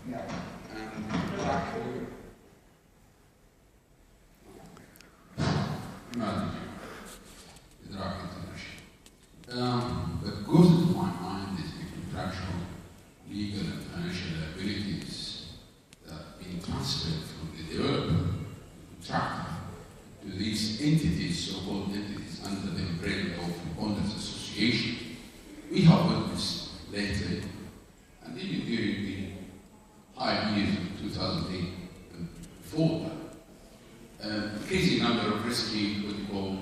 Yeah. What goes into my mind is the contractual, legal, and financial liabilities that are being transferred from the developer, the contractor, to these entities, so-called entities, under the umbrella of owners association. We have witnessed lately, and even during the high years of 2008 and before that, increasing number of risky, what you call,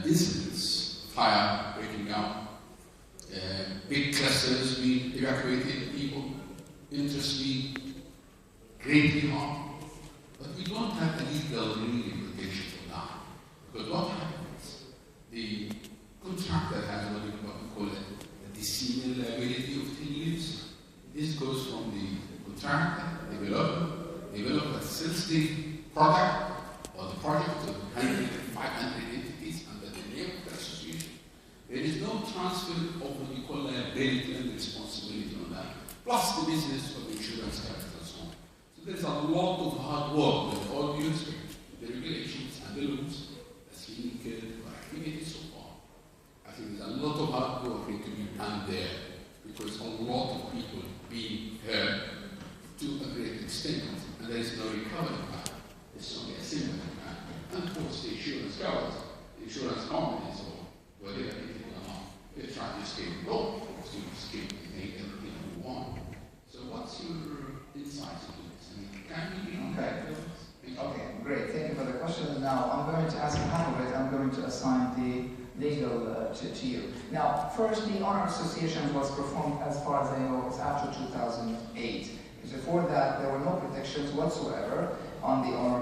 incidents, fire breaking out, big clusters being evacuated, people, interest being greatly harmed. But we don't have a legal protection for that. Because what happens? The contractor has what we call a decedent liability of 10 years. This goes from the contractor, developer sells the product or the project to 100, 500 entities under the name of the association. There is no transfer of what we call liability and responsibility on that, plus the business of insurance capital and so on. So there's a lot of hard work with all due respect to the regulations and the rules that's being incurred for activities so far. I think there's a lot of hard work to be done there because a lot of people being hurt to a great extent, and there is no recovery plan. It's only a simple plan. And of course, the insurance covers, the insurance companies or whatever it or not, they try to escape. No, of course, you escape and make everything you want. So, what's your insights into this? I mean, can we be Okay, great. Thank you for the question. Now, I'm going to ask Mohammed, I'm going to assign the legal to you. Now, first, the owner association was performed, as far as I know, it's after 2008. Before that, there were no protections whatsoever on the owner.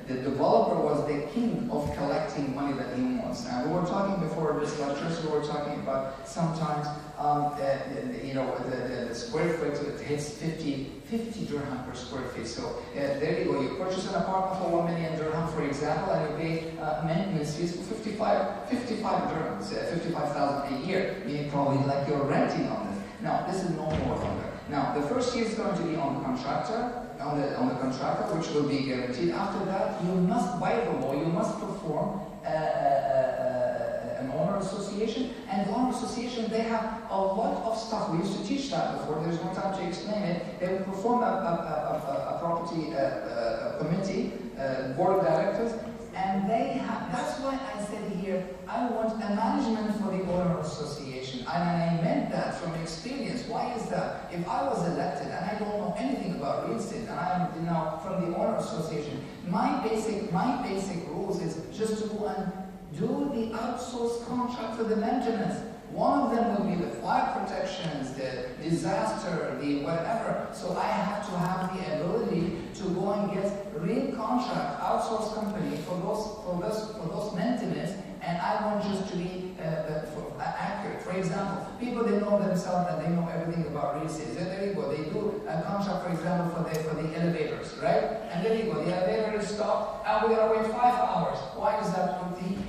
The developer was the king of collecting money that he wants. Now, we were talking before this lecture, so we were talking about sometimes, the square foot, it hits 50 dirham per square feet. So there you go. You purchase an apartment for 1 million dirham, for example, and you pay maintenance fees for 55 dirhams, 55,000 a year, meaning probably like you're renting on this. Now, this is no more longer. Now, the first year is going to be on the contractor, on the contractor, which will be guaranteed. After that, you must, by the law, you must perform an owner association. And the owner association, they have a lot of stuff. We used to teach that before. There's no time to explain it. They will perform a property committee, board of directors, and they have. That's why I said here, I want a management for the owner association. And I meant that from experience. Why is that? If I was elected and I don't know anything about real estate, and I am now from the owner association, my basic rules is just to go and do the outsourced contract for the maintenance. One of them will be the fire protections, the disaster, the whatever. So I have to have the ability to go and get real contract, outsourced company for those maintenance. And I want just to be accurate. For example, people, they know themselves and they know everything about real estate. There you go. They do a contract, for example, for the elevators, right? And there you go. The elevator is stopped, and we're going to wait 5 hours. Why is that?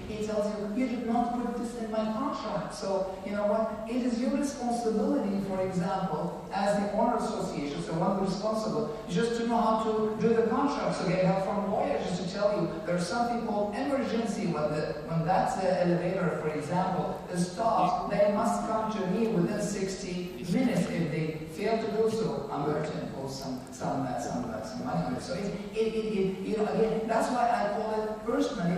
He tells you did not put this in my contract. So, you know what? It is your responsibility, for example, as the owner association, so one who's responsible, just to know how to do the contract. So get help from lawyers just to tell you there's something called emergency. When that elevator, for example, is stopped, they must come to me within 60 minutes. If they fail to do so, I'm going to impose some money on it. So again, that's why I call it, personally,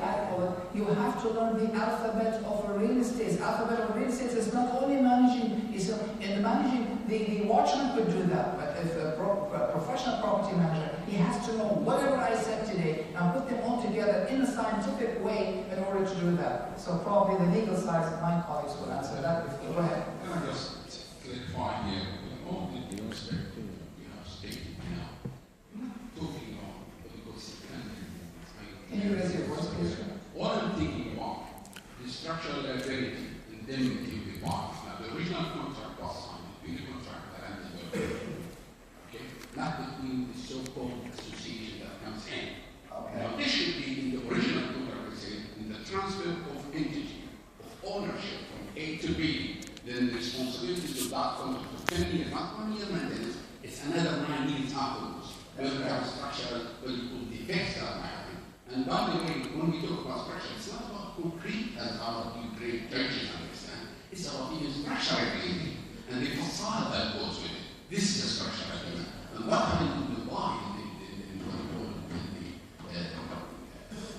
you have to learn the alphabet of a real estate. Alphabet of real estate is not only managing, the watchman could do that, but if a professional property manager, he has to know whatever I said today and put them all together in a scientific way in order to do that. So probably the legal side, my colleagues will answer that. Go ahead. Can I just clarify here? All the respect we have stated now, I'm not talking about political security. Can you raise your voice, please? What I'm thinking about is structural liability, indemnity of the parties. Now, the original contract was signed between the contractor and the developer. Okay? Not between the so-called association that comes in. Okay. Now, this should be in the original contract, in the transfer of entity, of ownership from A to B. Then the responsibility to that contract for 10 it's another 9 minutes afterwards. Whether we have structural, whether you put defects that might happen. And by the way, when we talk about structure, it's not about concrete as our great churches understand. It's about even structural element and the facade that goes with it. This is a structural element. And what happened in Dubai, in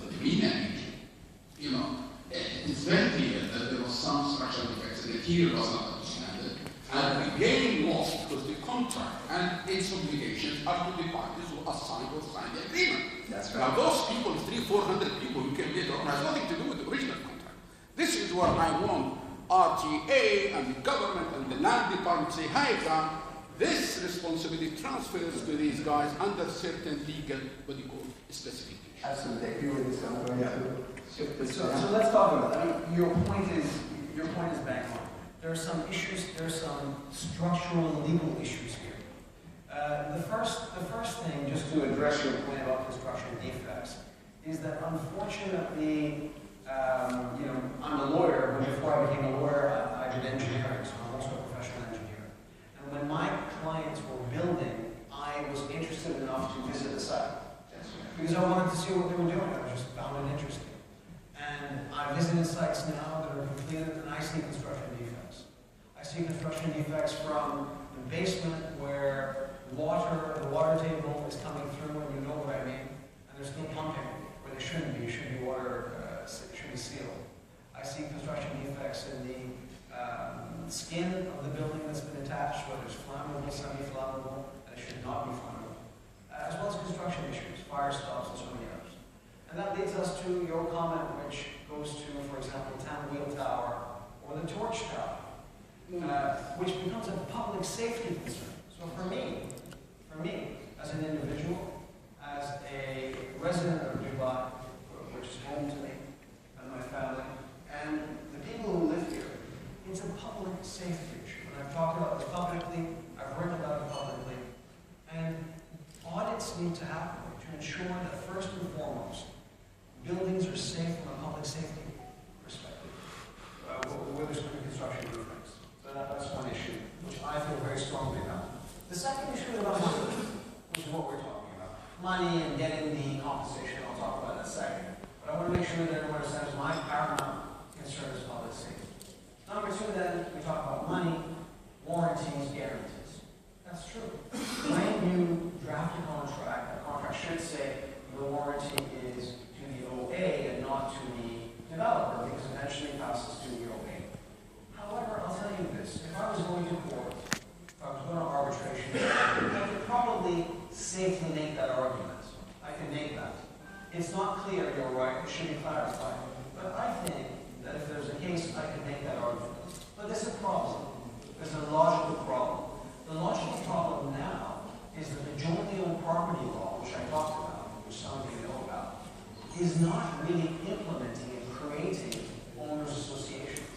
the MENA region, you know, it's very clear that there was some structural defects, the material was not up to standard, and the gain lost because the contract and its obligations are to the parties who assigned or signed the agreement. That's right. Now those people, 300-400 people who came later on, has nothing to do with the original contract. This is where I want RTA and the government and the land department to say, hi, this responsibility transfers to these guys under certain legal, what do you call it, specifications. Absolutely, I agree with this. I'm going to shift this. So let's talk about that. I mean, your point is bang on. There are some issues. There are some structural and legal issues here. The first thing, just to address your point about construction defects, is that unfortunately, you know, I'm a lawyer, but before I became a lawyer, I did engineering, so I'm also a professional engineer. And when my clients were building, I was interested enough to visit the site. Because I wanted to see what they were doing. I just found it interesting. And I visited sites now that are completed, and I see construction defects. I see construction defects from the basement where the water table is coming through, and you know what I mean. And there's still pumping where there shouldn't be. It should be water, it should be sealed. I see construction defects in the skin of the building that's been attached, whether it's flammable, semi-flammable, and it should not be flammable. As well as construction issues, fire stops, and so many others. And that leads us to your comment, which goes to, for example, the Town Wheel Tower or the Torch Tower, which becomes a public safety concern. So for me, as an individual, as a resident of Dubai, which is home to me and my family, and the people who live here, it's a public safety issue. And I've talked about this publicly, I've written about it publicly, and audits need to happen to ensure that first and foremost, buildings are safe from a public safety perspective, where there's going to be construction defects. So that's one issue, which I feel very strongly about. The second issue is about money, which is what we're talking about. Money and getting the compensation, I'll talk about that in a second. But I want to make sure that everyone understands my paramount concern is public safety. Number two, then, we talk about money, warranties, guarantees. That's true. When you draft a contract should say the warranty is to the U.A.E. and not to the developer, because eventually it passes to the U.A.E. However, I'll tell you this, if I was going to court, if I was going to arbitration, I could probably safely make that argument. I can make that. It's not clear, you're right, it should be clarified. But I think that if there's a case, I can make that argument. But there's a problem. There's a logical problem. The logical problem now is that the jointly owned property law, which I talked about, which some of you know about, is not really implementing and creating owners associations.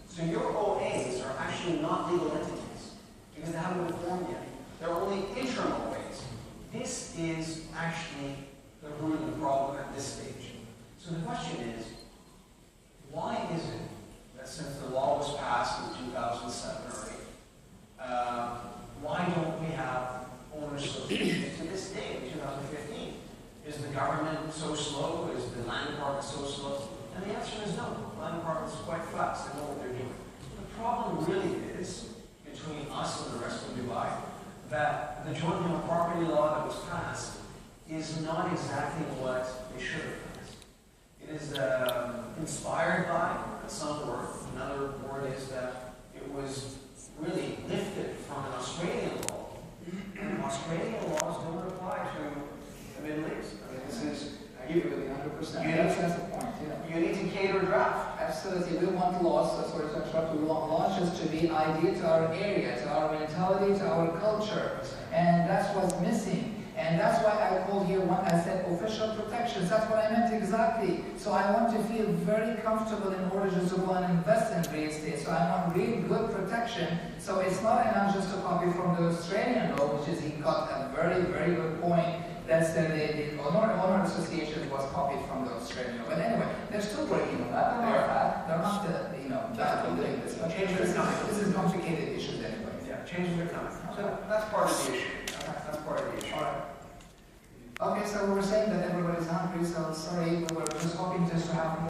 So your OAs are actually not legal entities because they haven't been formed yet. They're only interim OAs. This is actually the root of the problem at this stage. So the question is, why is it that since the law was passed in 2007 or 8, why don't we have owners associations to this day, in 2015? Is the government so slow? Is the land department so slow? And the answer is no. The land department is quite fast. They know what they're doing. The problem really is, between us and the rest of Dubai, that the joint owned property law that was passed is not exactly what they should have passed. It is inspired by, that's not the word. Another word is that it was really lifted from an Australian law. And Australian laws don't apply to the Middle East. I mean, this is, I agree with you 100%. That's the point, yeah. You need to cater draft. Absolutely. We want laws, sorry to interrupt, we want laws just to be ideal to our area, to our mentality, to our culture. And that's what's missing. And that's why I called here one, I said official protections. That's what I meant exactly. So I want to feel very comfortable in order just to go and invest in real estate. So I want really good protection. So it's not enough just to copy from the Australian law, which is, he got a very, very good point. That's the owner association was copied from the Australian law. But anyway, they're still working on that. They're not bad on doing this. But this is complicated issues anyway. Yeah, changes are coming. So that's part of the issue. Okay, so we were saying that everybody's hungry, so sorry, we were just hoping just to have more.